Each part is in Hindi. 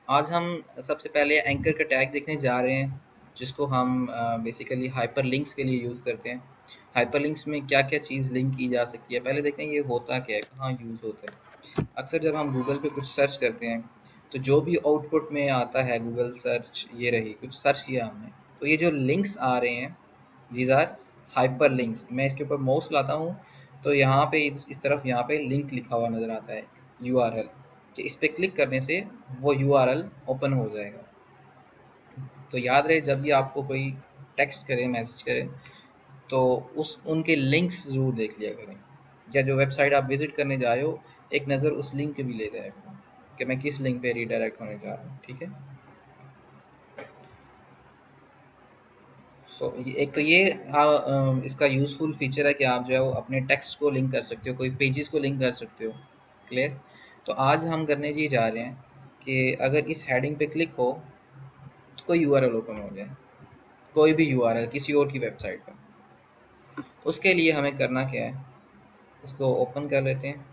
आज हम सबसे पहले एंकर का टैग देखने जा रहे हैं, जिसको हम बेसिकली हाइपरलिंक्स के लिए यूज़ करते हैं। हाइपरलिंक्स में क्या क्या चीज़ लिंक की जा सकती है, पहले देखते हैं ये होता क्या है, कहाँ यूज़ होता है। अक्सर जब हम गूगल पे कुछ सर्च करते हैं तो जो भी आउटपुट में आता है, गूगल सर्च ये रही, कुछ सर्च किया हमने, तो ये जो लिंक्स आ रहे हैं, दीज आर हाइपर लिंक्स। मैं इसके ऊपर माउस लाता हूँ तो यहाँ पे इस तरफ यहाँ पे लिंक लिखा हुआ नज़र आता है, यूआरएल, कि इस पे क्लिक करने से वो यूआरएल ओपन हो जाएगा। तो याद रहे, जब भी आपको कोई टेक्स्ट करे, मैसेज करे, तो उस उनके लिंक्स ज़रूर देख लिया करें, या जो वेबसाइट आप विज़िट करने जा रहे हो एक नज़र उस लिंक पे भी ले जाया करें कि मैं किस लिंक पे रीडायरेक्ट होने जा रहा हूँ। ठीक है। एक तो ये इसका यूज़फुल फीचर है कि आप जो है वो अपने टेक्स्ट को लिंक कर सकते हो, कोई पेजेस को लिंक कर सकते हो। क्लियर। तो आज हम करने ये जा रहे हैं कि अगर इस हेडिंग पे क्लिक हो तो कोई यूआरएल ओपन हो जाए, कोई भी यूआरएल किसी और की वेबसाइट पर। उसके लिए हमें करना क्या है, इसको ओपन कर लेते हैं।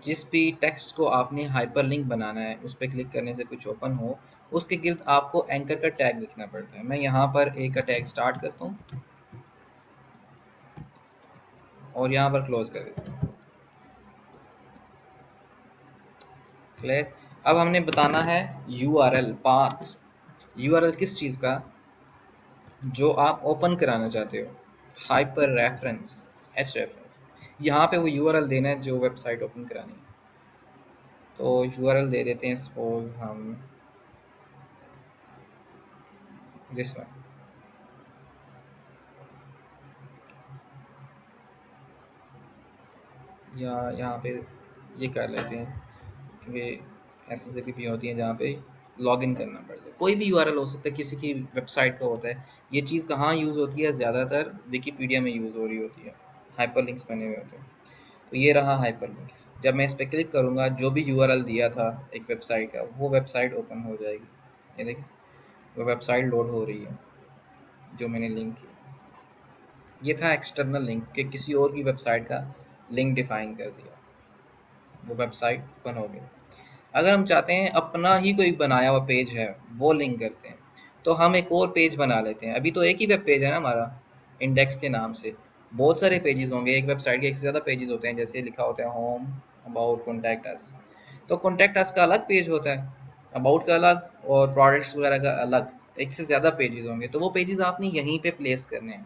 जिस भी टेक्स्ट को आपने हाइपरलिंक बनाना है उस पर क्लिक करने से कुछ ओपन हो, उसके गिर्द आपको एंकर का टैग लिखना पड़ता है। मैं यहाँ पर एक का टैग स्टार्ट करता हूँ और यहाँ पर क्लोज कर देता हूँ। क्लियर। अब हमने बताना है यूआरएल पाथ। यूआरएल किस चीज़ का, जो आप ओपन कराना चाहते हो, हाइपर रेफरेंस, एच रेफरेंस। यहाँ पे वो यूआरएल देना है जो वेबसाइट ओपन करानी है। तो यूआरएल दे देते हैं, सपोज हम दिस वन, या यहाँ पे ये कर लेते हैं, क्योंकि ऐसी जगह भी होती है जहाँ पे लॉगिन करना पड़ता है। कोई भी यूआरएल हो सकता है, किसी की वेबसाइट का होता है। ये चीज़ कहाँ यूज़ होती है, ज़्यादातर विकीपीडिया में यूज़ हो रही होती है, हाइपरलिंक्स बने हुए होते हैं। तो ये रहा हाइपरलिंक। जब मैं इस पर क्लिक करूँगा, जो भी यूआरएल दिया था एक वेबसाइट का, वो वेबसाइट ओपन हो जाएगी। ये देखिए, वो वेबसाइट लोड हो रही है जो मैंने लिंक की। ये था एक्सटर्नल लिंक, कि किसी और की वेबसाइट का लिंक डिफाइन कर दिया, वो वेबसाइट ओपन हो गई। अगर हम चाहते हैं अपना ही कोई बनाया हुआ पेज है वो लिंक करते हैं, तो हम एक और पेज बना लेते हैं। अभी तो एक ही वेब पेज है ना हमारा, इंडेक्स के नाम से। बहुत सारे पेजेस होंगे, एक वेबसाइट के एक से ज़्यादा पेजेस होते हैं, जैसे लिखा होता है होम, अबाउट, कॉन्टैक्ट अस। तो कॉन्टैक्ट अस का अलग पेज होता है, अबाउट का अलग, और प्रोडक्ट्स वगैरह का अलग। एक से ज़्यादा पेजेस होंगे, तो वो पेजेस आपने यहीं पे प्लेस करने हैं।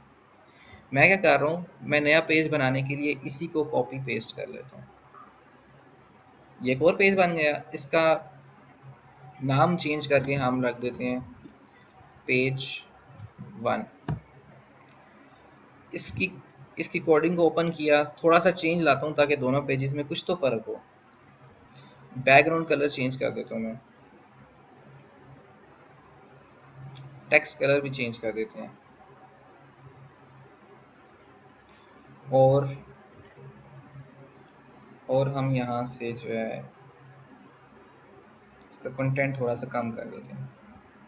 मैं क्या कर रहा हूँ, मैं नया पेज बनाने के लिए इसी को कॉपी पेस्ट कर लेता हूँ। ये एक और पेज बन गया। इसका नाम चेंज करके हम रख देते हैं पेज 1। इसकी इसकी कोडिंग को ओपन किया, थोड़ा सा चेंज लाता हूँ ताकि दोनों पेजेस में कुछ तो फ़र्क हो। बैकग्राउंड कलर चेंज कर देता हूँ मैं, टेक्स्ट कलर भी चेंज कर देते हैं, और हम यहाँ से जो है इसका कंटेंट थोड़ा सा कम कर देते हैं।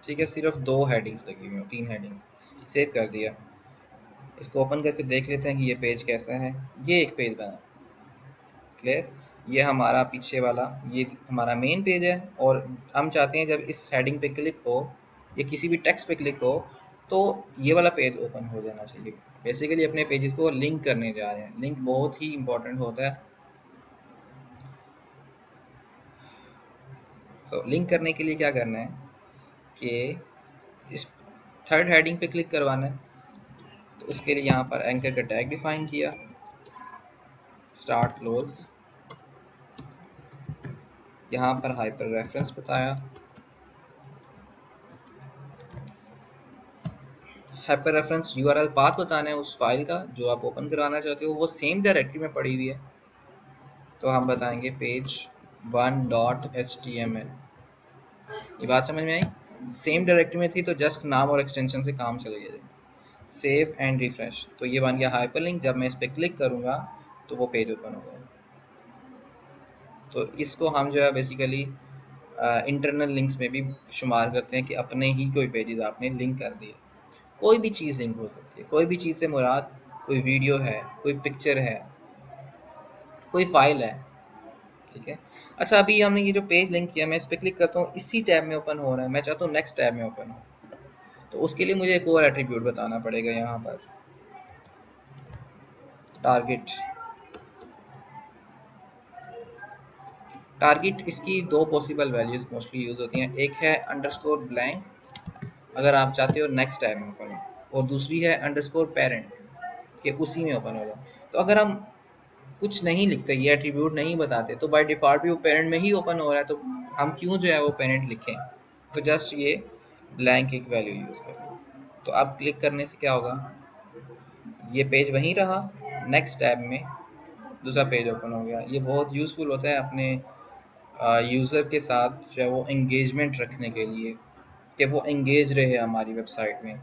ठीक है, सिर्फ 2 हेडिंग्स लगी हुई हैं, 3 हेडिंग्स। सेव कर दिया। इसको ओपन करके देख लेते हैं कि ये पेज कैसा है। ये एक पेज बना। क्लियर। ये हमारा पीछे वाला, ये हमारा मेन पेज है, और हम चाहते हैं जब इस हेडिंग पे क्लिक हो या किसी भी टेक्स्ट पे क्लिक हो तो ये वाला पेज ओपन हो जाना चाहिए। बेसिकली अपने पेजेस को लिंक करने जा रहे हैं। लिंक बहुत ही इंपॉर्टेंट होता है। लिंक करने के लिए क्या करना है कि इस थर्ड हेडिंग पे क्लिक करवाना है। तो उसके लिए यहाँ पर एंकर का टैग डिफाइन किया, स्टार्ट क्लोज, यहाँ पर हाइपर रेफरेंस बताया, हाइपर रेफरेंस यूआरएल पाथ बताना है उस फाइल का जो आप ओपन करवाना चाहते हो, वो सेम डायरेक्टरी में पड़ी हुई है। तो हम बताएंगे पेज 1.html। ये बात समझ में आई। सेम डायरेक्टरी में थी तो जस्ट नाम और एक्सटेंशन से काम चल गया। सेव एंड रिफ्रेश, तो ये बन गया हाइपरलिंक। जब मैं इस पर क्लिक करूँगा तो वो पेज ओपन हो गया। तो इसको हम जो है बेसिकली इंटरनल लिंक्स में भी शुमार करते हैं कि अपने ही कोई पेजेस आपने लिंक कर दिए। कोई भी चीज़ लिंक हो सकती है। कोई भी चीज़ से मुराद कोई वीडियो है, कोई पिक्चर है, कोई फाइल है, ठीक है। अच्छा, अभी हमने ये जो पेज लिंक किया, मैं इस पर क्लिक करता हूँ, इसी टैब में ओपन हो रहा है, मैं चाहता हूँ नेक्स्ट टैब में ओपन हो, तो उसके लिए मुझे एक और एट्रीब्यूट बताना पड़ेगा यहाँ पर, टारगेट। टारगेट इसकी दो पॉसिबल वैल्यूज मोस्टली यूज होती हैं, एक है अंडरस्कोर ब्लैंक अगर आप चाहते हो नेक्स्ट टैब में ओपन हो, और दूसरी है अंडरस्कोर पेरेंट कि उसी में ओपन होगा। तो अगर हम कुछ नहीं लिखते, ये एट्रीब्यूट नहीं बताते, तो बाय डिफॉल्ट भी वो पेरेंट में ही ओपन हो रहा है, तो हम क्यों जो है वो पेरेंट लिखें। तो जस्ट ये ब्लैंक एक वैल्यू यूज करें। तो अब क्लिक करने से क्या होगा, ये पेज वहीं रहा, नेक्स्ट टैब में दूसरा पेज ओपन हो गया। ये बहुत यूजफुल होता है अपने यूज़र के साथ जो है वो एंगेजमेंट रखने के लिए, कि वो एंगेज रहे हमारी वेबसाइट में।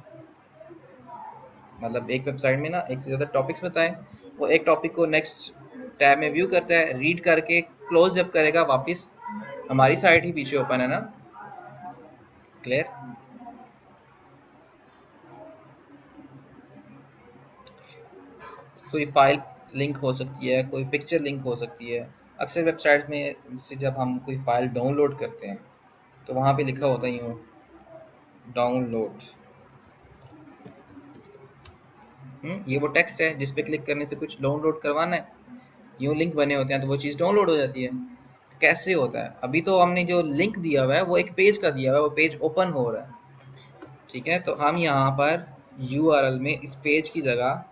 मतलब एक वेबसाइट में ना एक से ज़्यादा टॉपिक्स बताएं, वो एक टॉपिक को नेक्स्ट टैब में व्यू करता है, रीड करके क्लोज जब करेगा वापस हमारी साइट ही पीछे ओपन है ना। क्लियर। कोई फाइल लिंक हो सकती है, कोई पिक्चर लिंक हो सकती है। अक्सर वेबसाइट में से जब हम कोई फाइल डाउनलोड करते हैं तो वहाँ पे लिखा होता है यूँ, डाउनलोड। ये वो टेक्स्ट है जिस पे क्लिक करने से कुछ डाउनलोड करवाना है, यूँ लिंक बने होते हैं तो वो चीज़ डाउनलोड हो जाती है। कैसे होता है, अभी तो हमने जो लिंक दिया हुआ है वो एक पेज का दिया हुआ है, वो पेज ओपन हो रहा है। ठीक है, तो हम यहाँ पर यूआरएल में इस पेज की जगह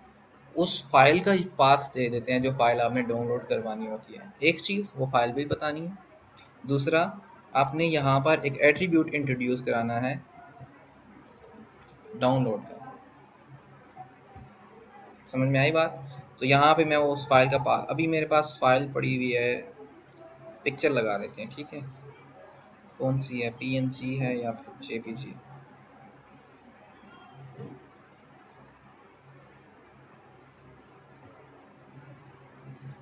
उस फाइल का पाथ दे देते हैं जो फाइल आपने डाउनलोड करवानी होती है। एक चीज़ वो फाइल भी बतानी है, दूसरा आपने यहाँ पर एक एट्रीब्यूट इंट्रोड्यूस कराना है डाउनलोड का। समझ में आई बात। तो यहाँ पे मैं उस फाइल का पाथ, अभी मेरे पास फाइल पड़ी हुई है, पिक्चर लगा देते हैं। ठीक है, कौन सी है, पीएनजी है या फिर JPG.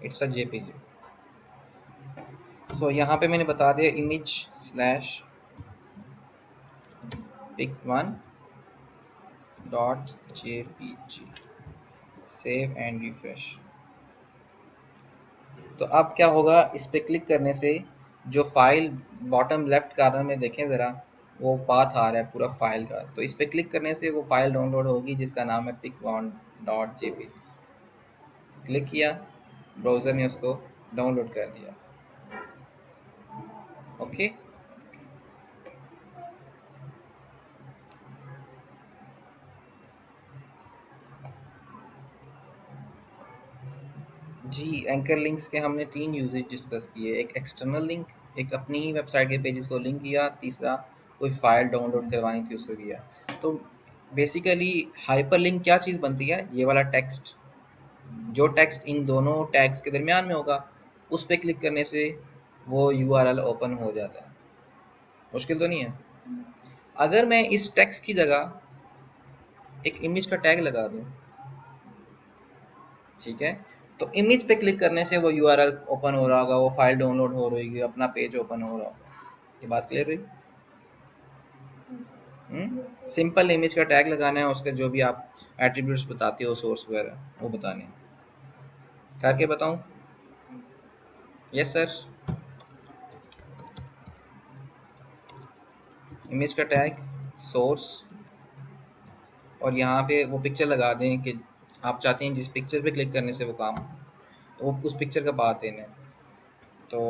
It's a JPG. So यहाँ पे मैंने बता दिया image slash pic one dot JPG, save and refresh. तो अब क्या होगा, इस पे क्लिक करने से जो फाइल बॉटम लेफ्ट कॉर्नर में देखें ज़रा, वो पाथ आ रहा है पूरा फाइल का, तो इस पे क्लिक करने से वो फाइल डाउनलोड होगी जिसका नाम है pic1.jpg। क्लिक किया, ब्राउज़र ने उसको डाउनलोड कर दिया। ओके। जी, एंकर लिंक्स के हमने 3 यूजेज डिस्कस किए, एक एक्सटर्नल लिंक, एक अपनी ही वेबसाइट के पेजेस को लिंक किया, तीसरा कोई फाइल डाउनलोड करवानी थी उसको किया। तो बेसिकली हाइपर लिंक क्या चीज़ बनती है, ये वाला टेक्स्ट, जो टेक्स्ट इन दोनों टैग्स के दरमियान में होगा, उस पर क्लिक करने से वो यूआरएल ओपन हो जाता है। मुश्किल तो नहीं है। अगर मैं इस टेक्स्ट की जगह एक इमेज का टैग लगा दूं, ठीक है, तो इमेज पे क्लिक करने से वो यूआरएल ओपन हो रहा होगा, वो फाइल डाउनलोड हो रही होगी, अपना पेज ओपन हो रहा होगा। ये बात क्लियर हुई। सिंपल इमेज का टैग लगाना है, उसके जो भी आप एट्रीब्यूट्स बताते हो, सोर्स वगैरह वो बताने हैं। करके बताऊं? Yes sir. इमेज का टैग, सोर्स, और यहाँ पे वो पिक्चर लगा दें कि आप चाहते हैं जिस पिक्चर पे क्लिक करने से वो काम, तो वो उस पिक्चर का पाथ देना है। तो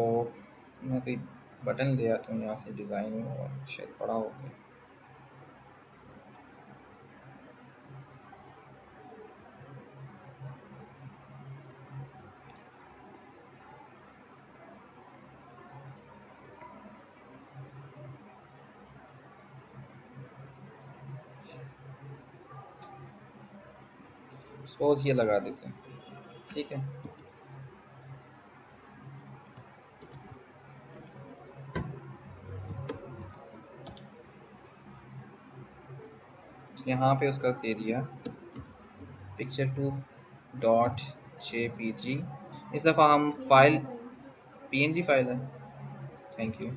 मैं कोई बटन ले आता हूँ यहाँ से, डिज़ाइन और शायद पड़ा हो गया। सपोज ये लगा देते हैं। ठीक है, यहाँ पे उसका दे दिया picture2.jpg। इस दफ़ा हम फाइल png फाइल है। Thank you.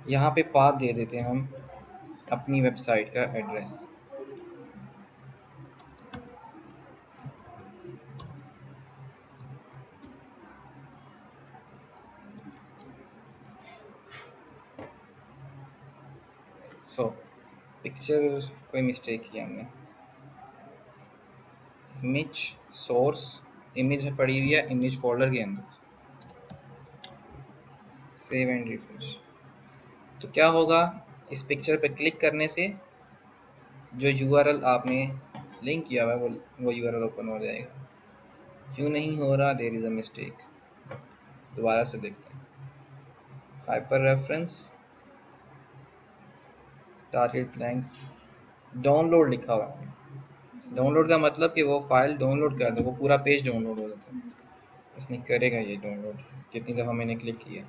यहाँ पे पाथ दे देते हैं हम अपनी वेबसाइट का एड्रेस। सो पिक्चर कोई मिस्टेक किया हमने, इमेज सोर्स, इमेज पड़ी हुई है इमेज फोल्डर के अंदर, सेव एंड रिफ्रेश। तो क्या होगा, इस पिक्चर पे क्लिक करने से जो यूआरएल आपने लिंक किया हुआ है वो यूआरएल ओपन हो जाएगा। क्यों नहीं हो रहा, देयर इज अ मिस्टेक। दोबारा से देखते हैं, hyper reference target blank, download लिखा हुआ है। डाउनलोड का मतलब कि वो फाइल डाउनलोड कर दे, वो पूरा पेज डाउनलोड हो जाता है। इसने करेगा ये डाउनलोड, कितनी दफ़ा मैंने क्लिक किया।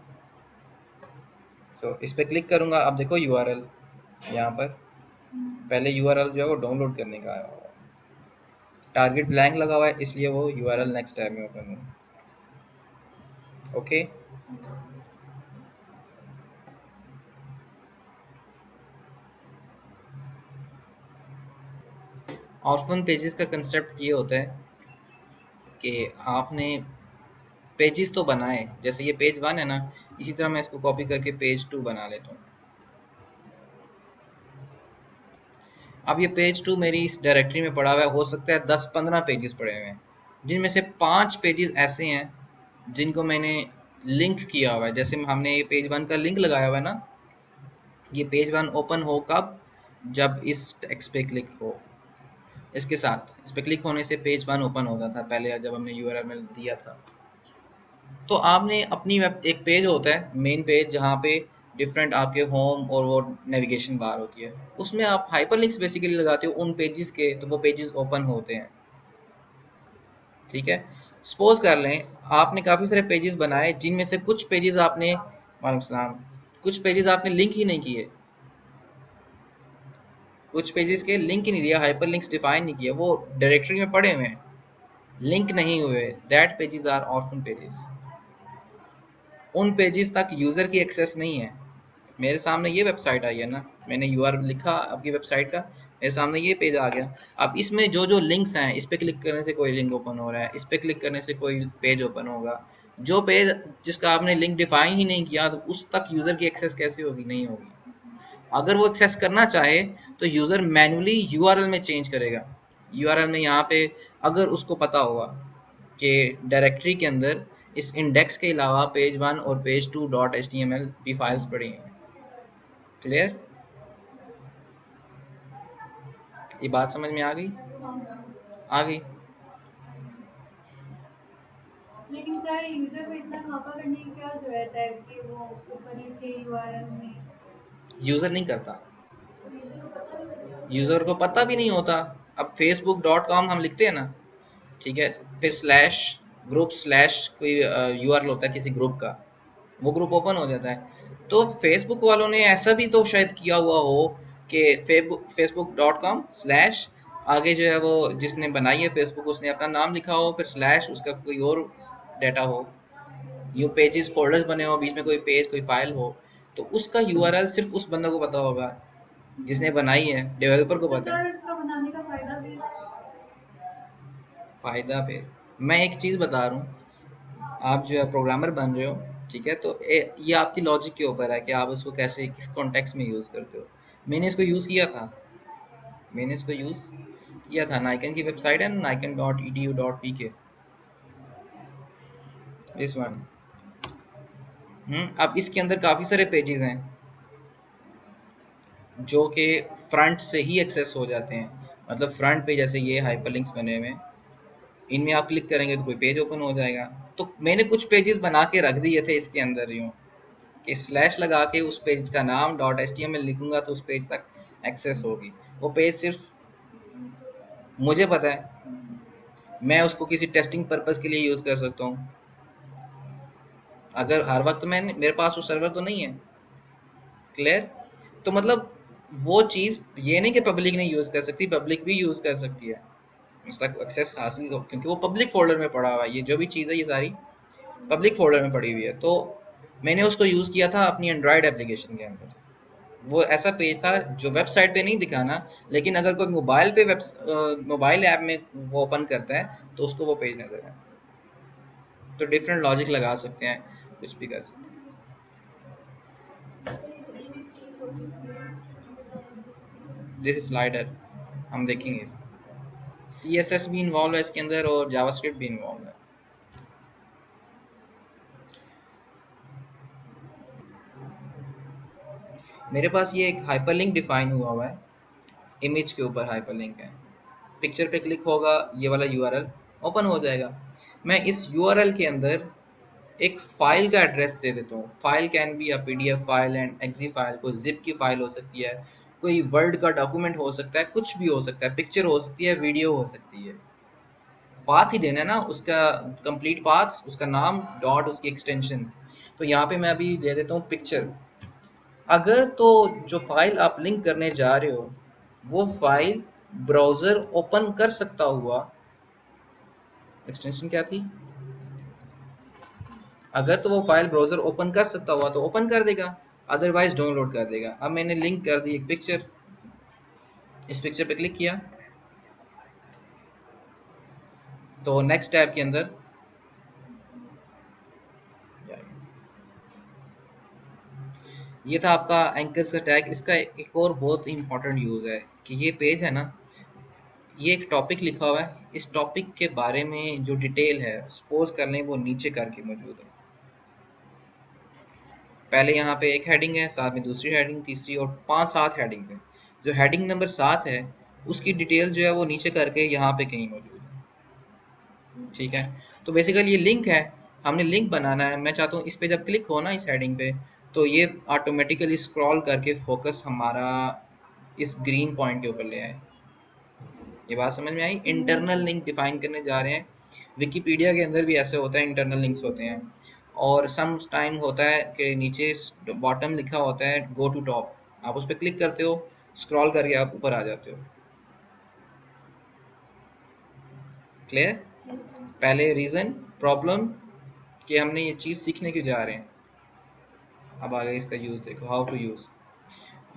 सो इस पर क्लिक करूँगा, अब देखो यूआरएल यहाँ पर, पहले यूआरएल जो है वो डाउनलोड करने का आया हुआ है, टारगेट ब्लैंक लगा हुआ है, इसलिए वो यूआरएल नेक्स्ट टैब में ओपन हो। ओके, ऑर्फन पेजेस का कंसेप्ट ये होता है कि आपने पेजेस तो बनाए, जैसे ये पेज 1 है ना, इसी तरह मैं इसको कॉपी करके पेज 2 बना लेता हूँ। अब ये पेज 2 मेरी इस डायरेक्टरी में पड़ा हुआ है, हो सकता है 10-15 पेजेस पड़े हुए हैं, जिनमें से 5 पेजेस ऐसे हैं जिनको मैंने लिंक किया हुआ है। जैसे हमने ये पेज 1 का लिंक लगाया हुआ है ना, ये पेज 1 ओपन हो कब, जब इस टेक्स्ट पे क्लिक हो, इसके साथ इस पे क्लिक होने से पेज 1 ओपन होता था पहले जब हमने यूआरएल दिया था। तो आपने अपनी वेब, एक पेज होता है मेन पेज जहाँ पे डिफरेंट आपके होम और वो नेविगेशन बार होती है, उसमें आप हाइपरलिंक्स बेसिकली लगाते हो उन पेजेस के, तो वो पेजेस ओपन होते हैं। ठीक है, सपोज कर लें आपने काफ़ी सारे पेजेस बनाए, जिनमें से कुछ पेजेस आपने, वालेकुम सलाम, कुछ पेजेस आपने लिंक ही नहीं किए, कुछ पेजेस के लिंक ही नहीं दिया, हाइपरलिंक्स डिफाइन नहीं किया, वो डायरेक्टरी में पड़े हुए हैं, लिंक नहीं हुए, that pages are orphan pages. उन पेजेस तक यूज़र की एक्सेस नहीं है। मेरे सामने ये वेबसाइट आई है ना, मैंने यूआरएल लिखा आपकी वेबसाइट का, मेरे सामने ये पेज आ गया। अब इसमें जो जो लिंक्स हैं, इस पे क्लिक करने से कोई लिंक ओपन हो रहा है, इस पे क्लिक करने से कोई पेज ओपन होगा, जो पेज जिसका आपने लिंक डिफाइन ही नहीं किया, तो उस तक यूज़र की एक्सेस कैसे होगी, नहीं होगी। अगर वो एक्सेस करना चाहे तो यूज़र मैनुअली यूआरएल में चेंज करेगा। यूआरएल में यहाँ पे अगर उसको पता होगा कि डायरेक्टरी के अंदर इस इंडेक्स के अलावा पेज 1 और पेज 2 डॉट HTML भी फाइल्स पड़ी हैं। क्लियर, ये बात समझ में आ गई, आ गई। लेकिन सर यूजर को इतना खापा करने की क्या जरूरत है कि वो ऊपर लिखे यूआरएल में। यूज़र नहीं करता, यूज़र को पता भी नहीं होता। अब facebook.com हम लिखते हैं ना, ठीक है, फिर स्लैश ग्रुप स्लैश कोई यूआरएल होता है किसी ग्रुप का, वो ग्रुप ओपन हो जाता है। तो फेसबुक वालों ने ऐसा भी तो शायद किया हुआ हो कि facebook.com स्लैश आगे जो है वो जिसने बनाई है फेसबुक उसने अपना नाम लिखा हो, फिर स्लैश उसका कोई और डाटा हो, यूँ पेजेस फोल्डर्स बने हो, बीच में कोई पेज कोई फाइल हो, तो उसका यूआरएल सिर्फ उस बंदे को पता होगा जिसने बनाई है, डेवलपर को तो पता है। सर उसका बनाने का फायदा भी। फायदा फिर मैं एक चीज़ बता रहा हूँ, आप जो है प्रोग्रामर बन रहे हो, ठीक है, तो ये आपकी लॉजिक के ऊपर है कि आप उसको कैसे किस कॉन्टेक्स्ट में यूज़ करते हो। मैंने इसको यूज़ किया था, मैंने इसको यूज़ किया था, नाइकन की वेबसाइट है नाइकन.edu.pk, दिस वन। अब इसके अंदर काफ़ी सारे पेजेस हैं जो कि फ्रंट से ही एक्सेस हो जाते हैं, मतलब फ्रंट पे जैसे ये हाइपरलिंक्स बने हुए हैं, इनमें आप क्लिक करेंगे तो कोई पेज ओपन हो जाएगा। तो मैंने कुछ पेजेस बना के रख दिए थे इसके अंदर यूँ कि स्लैश लगा के उस पेज का नाम .html लिखूंगा तो उस पेज तक एक्सेस होगी। वो पेज सिर्फ मुझे पता है, मैं उसको किसी टेस्टिंग पर्पस के लिए यूज़ कर सकता हूँ। अगर हर वक्त मैं, मेरे पास वो सर्वर तो नहीं है। क्लियर, तो मतलब वो चीज़ ये नहीं कि पब्लिक नहीं यूज़ कर सकती, पब्लिक भी यूज़ कर सकती है, उस तक एक्सेस हासिल हो, क्योंकि वो पब्लिक फोल्डर में पड़ा हुआ है, ये जो भी चीज़ है ये सारी पब्लिक फोल्डर में पड़ी हुई है। तो मैंने उसको यूज़ किया था अपनी एंड्रॉयड एप्लीकेशन के अंदर। वो ऐसा पेज था जो वेबसाइट पे नहीं दिखाना, लेकिन अगर कोई मोबाइल पे मोबाइल ऐप में वो ओपन करता है तो उसको वो पेज नजर है। तो डिफरेंट लॉजिक लगा सकते हैं, कुछ भी कर सकते हैं। दिस स्लाइडर हम देखेंगे। CSS भी इन्वॉल्व है इसके अंदर और जावास्क्रिप्ट भी इन्वॉल्व है। मेरे पास ये एक हाइपरलिंक डिफाइन हुआ है, इमेज के ऊपर हाइपरलिंक है। पिक्चर पे क्लिक होगा, ये वाला यूआरएल ओपन हो जाएगा। मैं इस यूआरएल के अंदर एक फाइल का एड्रेस दे देता हूँ। File can be a PDF file and exe file, कोई जिप की फाइल हो सकती है, कोई वर्ड का डॉक्यूमेंट हो सकता है, कुछ भी हो सकता है, पिक्चर हो सकती है, वीडियो हो सकती है। पाथ ही देना है ना उसका, कंप्लीट पाथ, उसका नाम डॉट उसकी एक्सटेंशन। तो यहाँ पे मैं अभी दे देता हूँ पिक्चर। अगर तो जो फाइल आप लिंक करने जा रहे हो वो फाइल ब्राउजर ओपन कर सकता हुआ, एक्सटेंशन क्या थी, अगर तो वो फाइल ब्राउजर ओपन कर सकता हुआ तो ओपन कर देगा, अदरवाइज डाउनलोड कर देगा। अब मैंने लिंक कर दी एक पिक्चर, इस पिक्चर पे क्लिक किया तो नेक्स्ट टैब के अंदर ये था आपका एंकर से टैग। इसका एक और बहुत इंपॉर्टेंट यूज है कि ये पेज है ना, ये एक टॉपिक लिखा हुआ है, इस टॉपिक के बारे में जो डिटेल है सपोज कर लें वो नीचे करके मौजूद है। पहले यहाँ पे एक हेडिंग है, साथ में दूसरी हेडिंग, तीसरी और 5-7 हेडिंग्स हैं। जो हेडिंग नंबर 7 है उसकी डिटेल जो है वो नीचे करके यहाँ पे कहीं मौजूद है। ठीक है, तो बेसिकली ये लिंक है, हमने लिंक बनाना है। मैं चाहता हूँ इस पे जब क्लिक हो ना इस हेडिंग पे तो ये ऑटोमेटिकली स्क्रॉल करके फोकस हमारा इस ग्रीन पॉइंट के ऊपर ले आए। ये बात समझ में आई? इंटरनल लिंक डिफाइन करने जा रहे हैं। विकिपीडिया के अंदर भी ऐसे होता है, इंटरनल लिंक्स होते हैं। और सम टाइम होता है कि नीचे बॉटम लिखा होता है गो टू टॉप, आप उस पर क्लिक करते हो, स्क्रॉल करके आप ऊपर आ जाते हो। क्लियर? पहले रीजन, प्रॉब्लम कि हमने ये चीज़ सीखने क्यों जा रहे हैं। अब आगे इसका यूज़ देखो, हाउ टू यूज़।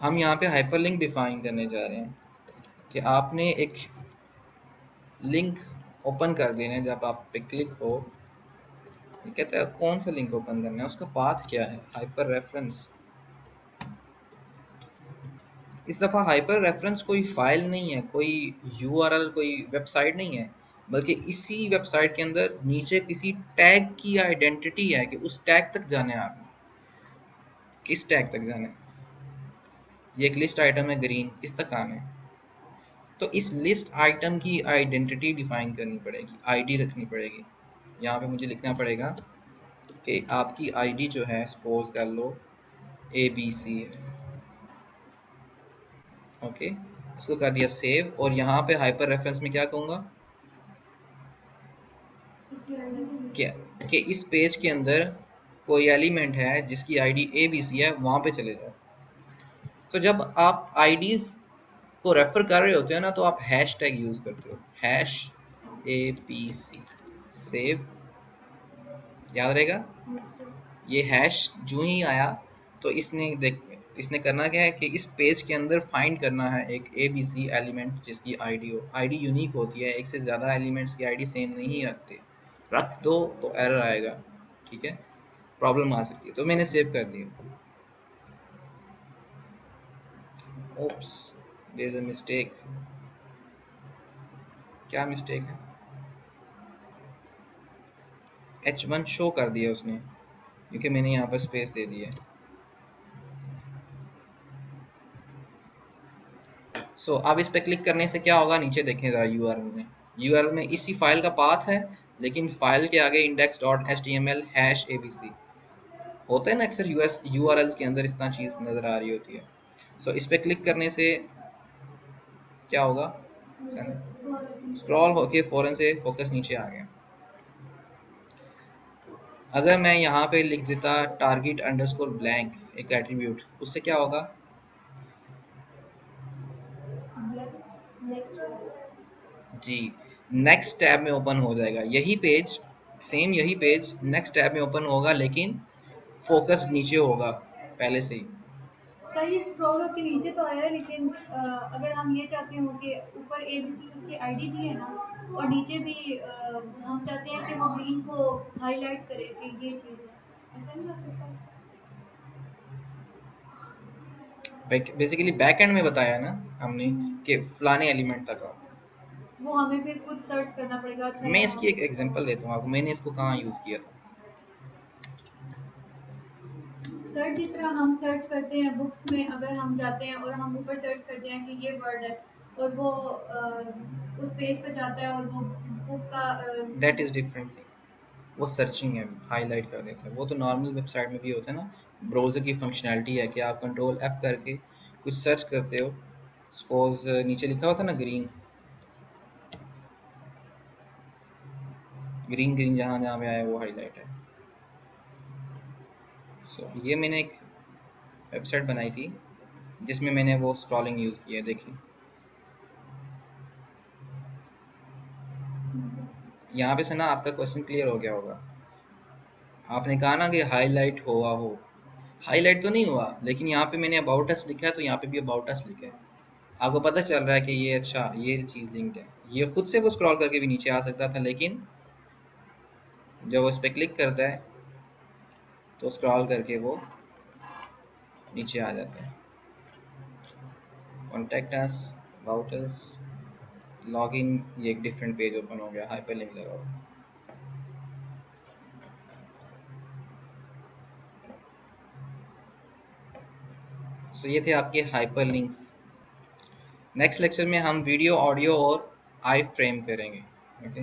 हम यहाँ पे हाइपरलिंक डिफाइन करने जा रहे हैं कि आपने एक लिंक ओपन कर देना है। जब आप पे क्लिक हो, ये कहता है कौन सा लिंक ओपन करना है, उसका पाथ क्या है, हाइपर रेफरेंस। इस दफ़ा हाइपर रेफरेंस कोई फाइल नहीं है, कोई यूआरएल, कोई वेबसाइट नहीं है, बल्कि इसी वेबसाइट के अंदर नीचे किसी टैग की आइडेंटिटी है कि उस टैग तक जाना है आपने। किस टैग तक जाना है? ये एक लिस्ट आइटम है ग्रीन, इस तक आना है। तो इस लिस्ट आइटम की आइडेंटिटी डिफाइन करनी पड़ेगी, आईडी रखनी पड़ेगी। यहाँ पे मुझे लिखना पड़ेगा कि आपकी आईडी जो है सपोज कर लो ABC है। ओके, इसको कर दिया सेव। और यहाँ पे हाइपर रेफरेंस में क्या कहूँगा क्या कि इस पेज के अंदर कोई एलिमेंट है जिसकी आईडी ABC है, वहाँ पे चले जाओ। तो जब आप आईडीज को रेफर कर रहे होते हो ना तो आप हैश टैग यूज करते हो, हैश ABC सेव, याद रहेगा। ये हैश जो ही आया तो इसने करना क्या है कि इस पेज के अंदर फाइंड करना है एक ABC एलिमेंट जिसकी आईडी हो। आईडी यूनिक होती है, एक से ज़्यादा एलिमेंट्स की आईडी सेम नहीं रखते, रख दो तो एरर आएगा। ठीक है, प्रॉब्लम आ सकती है। तो मैंने सेव कर दिया। Oops, there is a mistake. क्या मिस्टेक है? H1 शो कर दिया उसने क्योंकि मैंने यहाँ पर स्पेस दे दी है। सो अब इस पे क्लिक करने से क्या होगा, नीचे देखें जरा यूआरएल में। यूआरएल में इसी फाइल का पाथ है, लेकिन फाइल के आगे index.html हैश ABC होता है ना। अक्सर यूएस यूआरएल्स के अंदर इस तरह चीज़ नज़र आ रही होती है। सो इस पे क्लिक करने से क्या होगा, स्क्रॉल होके फौरन से फोकस नीचे आ गया। अगर मैं यहाँ पे लिख देता टारगेट अंडरस्कोर ब्लैंक, एक एट्रीब्यूट, उससे क्या होगा, जी नेक्स्ट टैब में ओपन हो जाएगा। यही पेज, सेम यही पेज नेक्स्ट टैब में ओपन होगा, लेकिन फोकस नीचे होगा पहले से ही। सर ये स्क्रॉल होके नीचे तो आया है, लेकिन अगर हम ये चाहते हो कि ऊपर ABC उसकी आईडी भी है ना, और नीचे भी हम चाहते हैं कि वो ग्रीन को हाईलाइट करे कि ये चीज़ है, ऐसा नहीं कर सकता? बेसिकली बैक एंड में बताया ना हमने कि फलाने एलिमेंट तक आओ। वो हमें फिर खुद सर्च करना पड़ेगा। अच्छा मैं यहाँ इसकी एक एग्जांपल देता हूँ आपको, मैंने इसको कहाँ यूज़ किया था। सर्च जिस तरह हम सर्च करते हैं बुक्स में, अगर हम जाते हैं और हम ऊपर सर्च करते हैं कि ये वर्ड है और वो उस पेज पे जाता है और वो बुक का दैट इज़ डिफरेंट थिंग, वो सर्चिंग है, हाईलाइट कर देता है। वो तो नॉर्मल वेबसाइट में भी होता है ना, ब्राउज़र की फंक्शनैलिटी है कि आप कंट्रोल एफ करके कुछ सर्च करते हो, सपोज नीचे लिखा हुआ था ना ग्रीन ग्रीन ग्रीन, जहाँ जहाँ पे आया वो हाईलाइट है। सो ये मैंने एक वेबसाइट बनाई थी जिसमें मैंने वो स्क्रॉलिंग यूज़ किया है, देखिए यहाँ पे से ना आपका क्वेश्चन क्लियर हो गया होगा। आपने कहा ना कि हाईलाइट हुआ हो, हाईलाइट तो नहीं हुआ, लेकिन यहाँ पे मैंने अबाउट अस लिखा है तो यहाँ पे भी अबाउट अस लिखा है। आपको पता चल रहा है कि ये अच्छा ये चीज़ लिंक्ड है। ये खुद से वो स्क्रॉल करके भी नीचे आ सकता था, लेकिन जब वो उस पर क्लिक करता है तो स्क्रॉल करके वो नीचे आ जाता है। Contact us, about us, login, ये एक डिफरेंट पेज ओपन हो गया, हाइपर लिंक लगा हुआ। सो ये थे आपके हाइपर लिंक्स। नेक्स्ट लेक्चर में हम वीडियो, ऑडियो और आई फ्रेम करेंगे। ओके।